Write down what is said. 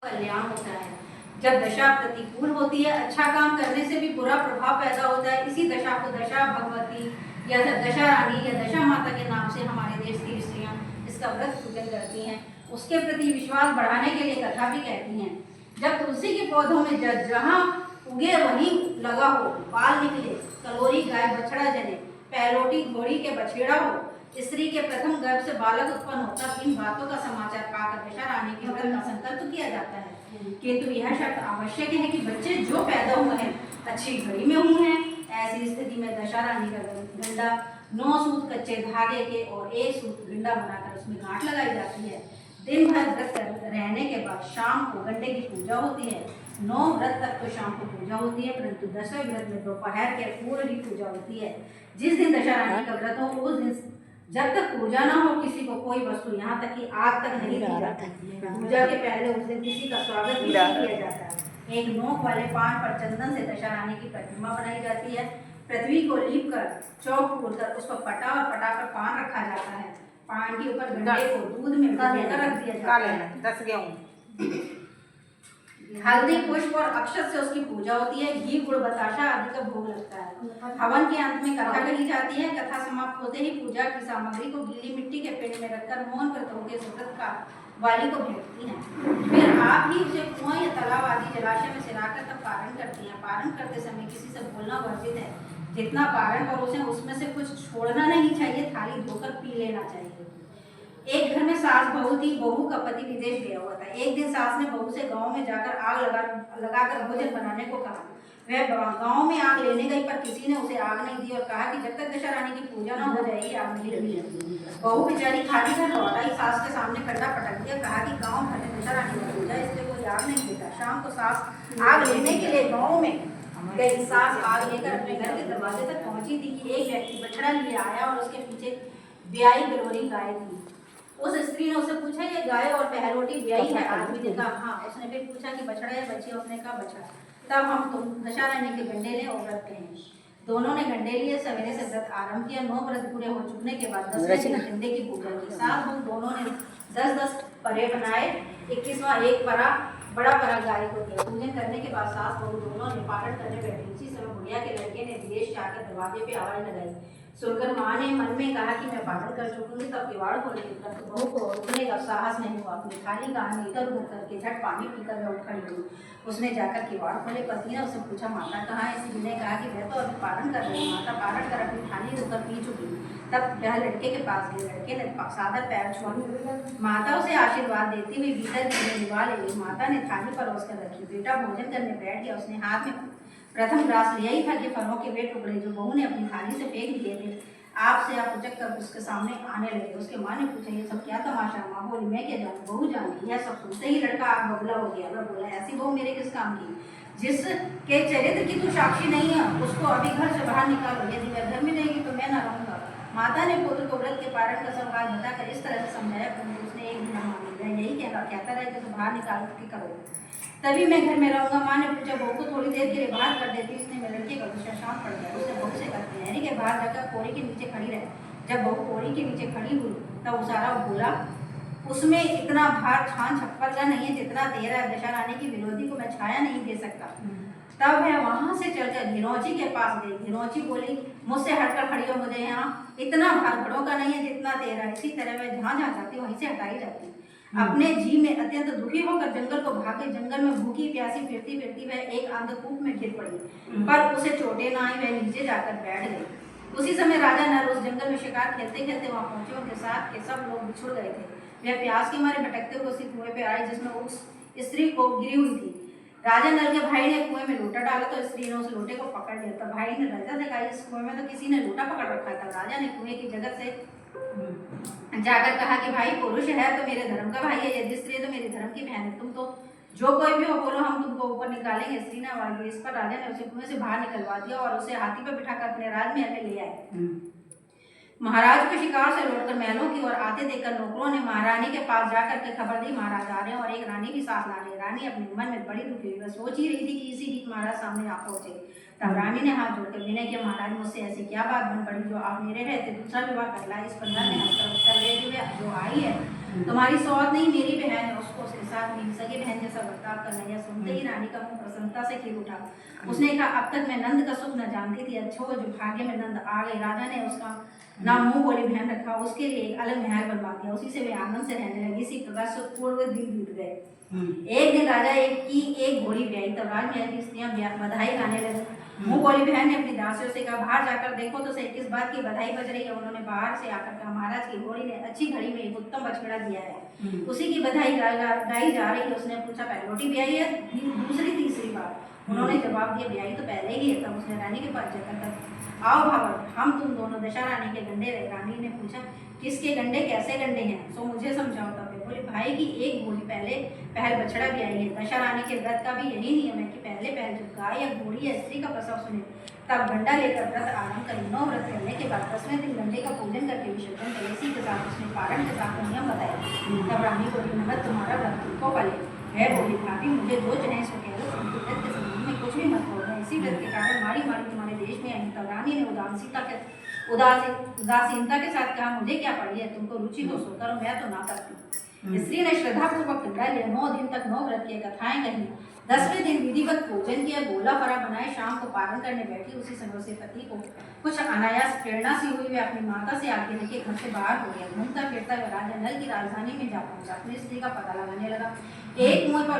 कल्याण होता है। जब दशा प्रतिकूल होती है, अच्छा काम करने से भी बुरा प्रभाव पैदा होता है। इसी दशा को दशा भगवती या दशा रानी या दशा माता के नाम से हमारे देश की स्त्रियां इसका व्रत पूजन करती हैं। उसके प्रति विश्वास बढ़ाने के लिए कथा भी कहती हैं। जब तुलसी के पौधों में जहाँ उगे वहीं लगा हो, बाल निकले, कलोरी गाय बछड़ा जने, पहलोटी घोड़ी के बछेड़ा हो, स्त्री के प्रथम गर्भ से बालक उत्पन्न होता, इन बातों का समाचार पाकर दशा रानी के व्रत का संकल्प किया जाता है। किंतु यह शर्त आवश्यक है कि बच्चे जो पैदा हुए हैं अच्छी घड़ी में हुए हैं। ऐसी स्थिति में दशा रानी का गंडा 9 सूत कच्चे धागे के और 1 सूत गंडा बनाकर उसमें गांठ लगाई जाती है। दिन भर व्रत रहने के बाद शाम को गंडे की पूजा होती है। 9 व्रत तक तो शाम को पूजा होती है, परंतु 10वें व्रत में दोपहर के पूर्व ही पूजा होती है। जिस दिन दशा रानी का व्रत हो उस दिन जब तक पूजा ना हो किसी को कोई वस्तु यहाँ तक कि आग तक नहीं दी जाती। पूजा के पहले उस दिन किसी का स्वागत भी नहीं किया जाता है। एक नोक वाले पान पर चंदन से दशा रानी की प्रतिमा बनाई जाती है। पृथ्वी को लीप कर चौक पूरकर उस पर पटा और पटाकर पान रखा जाता है। पान के ऊपर गंडे को दूध में भिगोकर रख दिया जाता है। हल्दी, पुष्प और अक्षत से उसकी पूजा होती है। घी, गुड़, बताशा आदि का भोग लगता है। हवन के अंत में कथा कही जाती है। कथा समाप्त होते ही पूजा की सामग्री को गीली मिट्टी के पेड़ में रखकर मौन करते हुए सुव्रत का वाली को भेजती हैं। फिर आप ही उसे कुआं या तालाब आदि जलाशय में सिराकर तब पारण करती हैं। पारण करते समय किसी से बोलना वर्जित है। जितना पारण परोसे उसमें से कुछ छोड़ना नहीं चाहिए। थाली धोकर पी लेना चाहिए। एक घर में सास बहू थी। बहू का पति विदेश गया हुआ था। एक दिन सास ने बहू से गांव में जाकर आग लगाकर भोजन बनाने को कहा। वह गांव में आग लेने गई, पर किसी ने उसे आग नहीं दी और कहा कि जब तक दशा रानी की पूजा न हो जाएगी आग नहीं लगेगी। बहू बेचारी खाली घर लौट आई। सास के सामने खड्डा पटक दिया। कहा कि गाँव भर में दशा रानी की पूजा, इसलिए कोई आग नहीं देता। शाम को सास आग लेने के लिए गाँव में गई। सास आग लेकर अपने घर के दरवाजे तक पहुंची थी कि एक व्यक्ति बछड़ा लिए आया और उसके पीछे ब्याई गलोरी गाय थी। उस स्त्री ने उसे पूछा, ये गाय और पहलोटी ब्याई है? आदमी ने कहा हाँ। उसने फिर पूछा कि बछड़ा या बच्ची? उसने कहा बछड़ा। तब हम तुम दशा रानी के गंडे लें और व्रत कहें। दोनों ने गंडे लिए। सवेरे से व्रत आरंभ किया। 9 व्रत पूरे हो चुकने के बाद 10वें दिन गंडे की पूजा की। साथ हम दोनों ने 10-10 परे बनाए। 21वां एक परा बड़ा परा गाय को दिया। पूजन करने के बाद सास बहू दोनों ने पारण करने बैठे। उसी समय बुढ़िया के लड़के ने विदेश जाकर दरवाजे पे आवाज लगाई। सुनकर माँ ने मन में कहा कि मैं पालन कर चुकूंगी, तब किवाड़ खोलेगी। परंतु बहू को उठने का साहस नहीं हुआ। अपनी थाली कहानी इधर उधर करके झट पानी पीकर वह उठ खड़ी हुई। उसने जाकर किवाड़ खोले। पति ने उससे पूछा, माता कहाँ है? स्त्री ने कहा कि वह तो अभी पारण कर रही है। माता पारण कर अपनी थाली धोकर पी चुकी। तब वह लड़के के पास गई। लड़के ने सादर पैर छुआ। माता उसे आशीर्वाद देती हुई भीतर की निभा ले गई। माता ने थाली परोस कर रखी। बेटा भोजन करने बैठ गया। उसने हाथ में प्रथम ग्रास लिया ही था कि फलों के वे टुकड़े जो बहू ने अपनी थाली से फेंक दिए थे आपसे आप उचक कर उसके सामने आने लगे। उसके माँ ने पूछा, ये सब क्या तमाशा? माँ बोली, मैं क्या जानू, बहू जानी। यह सब सुनते ही लड़का आग बबूला हो गया। वह बोला, ऐसी बहू मेरे किस काम की? जिसके चरित्र की तू साक्षी नहीं है उसको अभी घर से बाहर निकालो। यदि वह घर में रहेगी तो मैं न रहूंगा। माता ने पुत्र को व्रत के पारण का सब बात बताकर इस तरह से समझाया, परंतु उसने एक दिन माना। यही कहता रहे कि तो बाहर निकाल के करो, तभी मैं घर में रहूंगा। माँ ने पूछा, बहू को थोड़ी देर के लिए बाहर कर देती। उसने में लड़के का गुस्सा शांत पड़ गया। उसने बहू से कहते हैं के बाहर जाकर कोड़ी के नीचे खड़ी रहे। जब बहू कोड़ी के नीचे खड़ी हुई तब उसारा बोला, उसमें इतना भार छान छप्पर का नहीं है जितना तेरा दशा रानी की विरोधी को मैं छाया नहीं दे सकता। तब वह वहां से चलकर घिरौची के पास गई। घिरौची बोली, मुझसे हटकर खड़ी हो, मुझे यहाँ इतना भार बड़ों का नहीं है जितना तेरा। इसी तरह वह जहाँ जहाँ जाती वहीं से हटाई जाती। अपने जी में अत्यंत दुखी होकर जंगल को भागे। जंगल में भूखी प्यासी फिरती फिरती वह एक अंधकूप में गिर पड़ी, पर उसे चोटें न आई। वह नीचे जाकर बैठ गई। उसी समय राजा नल उस जंगल में शिकार खेलते खेलते वहां पहुंचे। उनके साथ के सब लोग बिछुड़ गए थे। वह प्यास के मारे भटकते हुए उसी कुएं पे आए जिसमें उस स्त्री को गिरी हुई थी। राजा नल के भाई ने कुएं में लोटा डाला तो स्त्री ने उस लोटे को पकड़ लिया। तब भाई ने राजा से कहा, इस कुएं में तो किसी ने लोटा पकड़ रखा था। राजा ने कुएं की जगह से जाकर कहा कि भाई पुरुष है तो मेरे धर्म का भाई है, यदि स्त्री है तो मेरे धर्म की बहन है। तुम तो जो कोई भी हो बोलो, हम तुमको ऊपर निकालेंगे। स्त्री ने आवाज दी। इस पर राजा ने उसे कुएं से बाहर निकलवा दिया और उसे हाथी पर बिठाकर अपने राजमहल में ले आए। महाराज को शिकार से लौटकर महलों की ओर आते देखकर नौकरों ने महारानी के पास जाकर के खबर दी महाराज आ रहे हैं और एक रानी भी साथ ला रहे हैं। रानी अपने मन में बड़ी दुखी हुई, वह सोच ही रही थी कि इसी बीच महाराज सामने आ पहुंचे। तब रानी ने हाथ जोड़कर विनय किया, महाराज मुझसे ऐसी क्या बात बन पड़ी जो आप मेरे रहते दूसरा विवाह कर ला। इस पर नर ने हंसकर उत्तर दे दिया, जो आई है तुम्हारी सौत नहीं मेरी बहन है, उसको उसके साथ मेरी सगी बहन जैसा बर्ताव करना। यह सुनते ही रानी का मुंह प्रसन्नता से खिल उठा। उसने कहा, अब तक मैं नंद का सुख न जानती थी, अच्छा हुआ जो भाग्य में नंद आ गए। राजा ने उसका नाम मुंह बोली बहन रखा, उसके लिए एक अलग महल बनवा दिया, उसी से वे आनंद से रहने लगी। इसी प्रकार से पूर्व दिन बीत गए। एक दिन राजा एक घोड़ी ब्याई, तब राजमहल की स्त्रियां बधाई गाने लगी। मुंह बोली बहन ने अपनी दासियों से कहा, बाहर जाकर देखो तो सही किस बात की बधाई बज रही है। उन्होंने बाहर से आकर कहा, महाराज की घोड़ी ने अच्छी घड़ी में एक उत्तम बछड़ा दिया है, उसी की बधाई गाई जा रही है। उसने पूछा, पहलोटी ब्याई है दूसरी तीसरी बार? उन्होंने जवाब दिया, ब्याई तो पहले ही है। तब उसने रानी के पास जाकर, आओ भावर हम तुम दोनों दशा रानी के गंडे रहे। रानी ने पूछा, किसके गंडे, कैसे गंडे हैं, सो मुझे समझाओ। तब वे बोले, भाई की एक घोड़ी पहल बछड़ा भी आई है। दशा रानी के व्रत का भी यही नियम है कि पहले जब गाय या घोड़ी या स्त्री का प्रसव सुने तब गंडा लेकर व्रत आरंभ करें। 9 व्रत करने के बाद 10वें दिन गंडे का पूजन करके विसर्जन करें। इसी के साथ उसने पारण के साथ नियम बताया। तब रानी बोली, नमत तुम्हारा व्रत तुमको फले है। बोली, भाभी मुझे जो चाहे सो कह दो, परंतु व्रत के संबंध में कुछ भी मत बोलना। इसी व्रत के कारण मारी तुम्हारे देश में आई। तब रानी ने उदासीनता के साथ कहा, मुझे क्या पड़ी है, तुमको रुचि हो सो करो, मैं तो ना करती। स्त्री ने श्रद्धापूर्वक गंडा लिया। 9 दिन तक 9 व्रत की कथाएं कही। 10वें दिन विधिवत भोजन किया, गोला फरा बनाए, शाम को पारण करने बैठी। उसी समय से पति को कुछ अनायास प्रेरणा सी हुई। वे अपनी माता से आगे लेके घर से बाहर हो गया। घूमता फिरता वह राजा नल की राजधानी में जा पहुंचा। अपनी स्त्री का पता लगाने लगा। एक मुंह पर